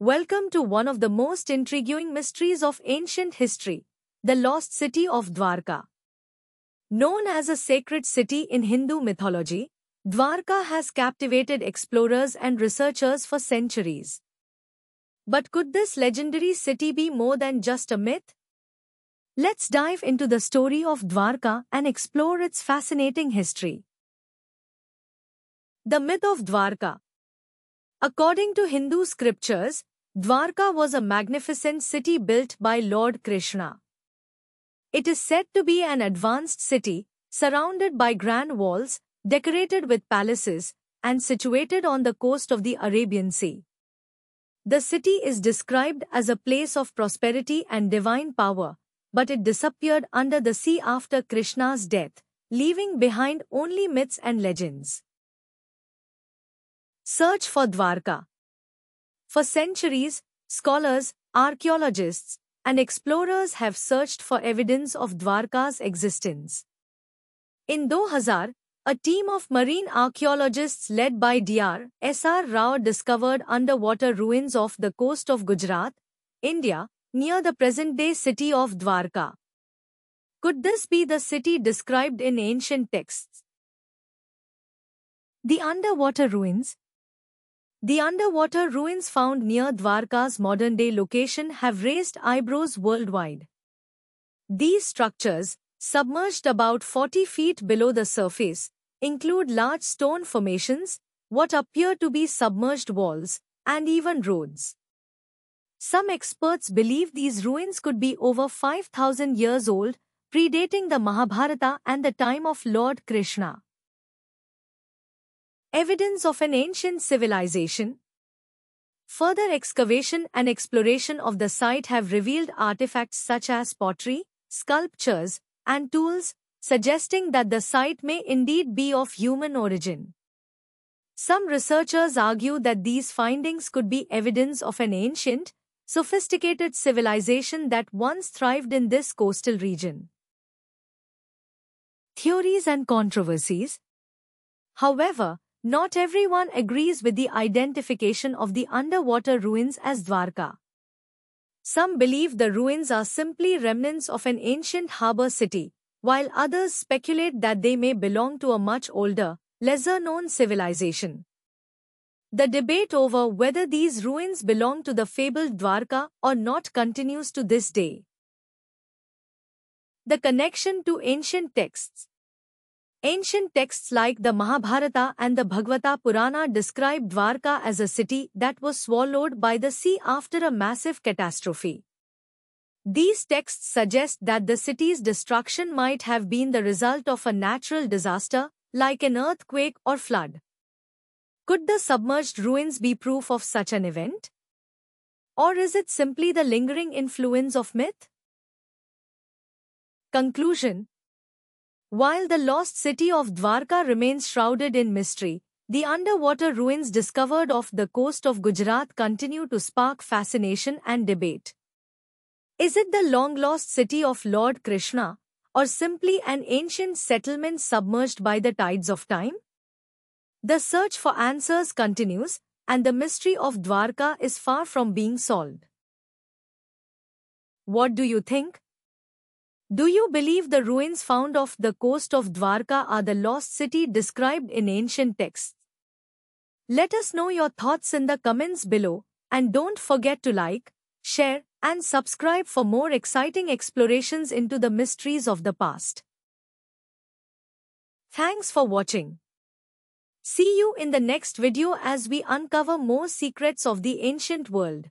Welcome to one of the most intriguing mysteries of ancient history, the lost city of Dwarka. Known as a sacred city in Hindu mythology, Dwarka has captivated explorers and researchers for centuries. But could this legendary city be more than just a myth? Let's dive into the story of Dwarka and explore its fascinating history. The myth of Dwarka. According to Hindu scriptures, Dwarka was a magnificent city built by Lord Krishna. It is said to be an advanced city, surrounded by grand walls, decorated with palaces, and situated on the coast of the Arabian Sea. The city is described as a place of prosperity and divine power, but it disappeared under the sea after Krishna's death, leaving behind only myths and legends. Search for Dwarka. For centuries, scholars, archaeologists, and explorers have searched for evidence of Dwarka's existence. In 2000, a team of marine archaeologists led by Dr. S.R. Rao discovered underwater ruins off the coast of Gujarat, India, near the present-day city of Dwarka. Could this be the city described in ancient texts? The underwater ruins. The underwater ruins found near Dwarka's modern-day location have raised eyebrows worldwide. These structures, submerged about 40 feet below the surface, include large stone formations, what appear to be submerged walls, and even roads. Some experts believe these ruins could be over 5,000 years old, predating the Mahabharata and the time of Lord Krishna. Evidence of an ancient civilization. Further excavation and exploration of the site have revealed artifacts such as pottery, sculptures, and tools, suggesting that the site may indeed be of human origin. Some researchers argue that these findings could be evidence of an ancient, sophisticated civilization that once thrived in this coastal region. Theories and controversies. However, not everyone agrees with the identification of the underwater ruins as Dwarka. Some believe the ruins are simply remnants of an ancient harbor city, while others speculate that they may belong to a much older, lesser-known civilization. The debate over whether these ruins belong to the fabled Dwarka or not continues to this day. The connection to ancient texts. Ancient texts like the Mahabharata and the Bhagavata Purana describe Dwarka as a city that was swallowed by the sea after a massive catastrophe. These texts suggest that the city's destruction might have been the result of a natural disaster, like an earthquake or flood. Could the submerged ruins be proof of such an event? Or is it simply the lingering influence of myth? Conclusion. While the lost city of Dwarka remains shrouded in mystery, the underwater ruins discovered off the coast of Gujarat continue to spark fascination and debate. Is it the long-lost city of Lord Krishna, or simply an ancient settlement submerged by the tides of time? The search for answers continues, and the mystery of Dwarka is far from being solved. What do you think? Do you believe the ruins found off the coast of Dwarka are the lost city described in ancient texts? Let us know your thoughts in the comments below, and don't forget to like, share, and subscribe for more exciting explorations into the mysteries of the past. Thanks for watching. See you in the next video as we uncover more secrets of the ancient world.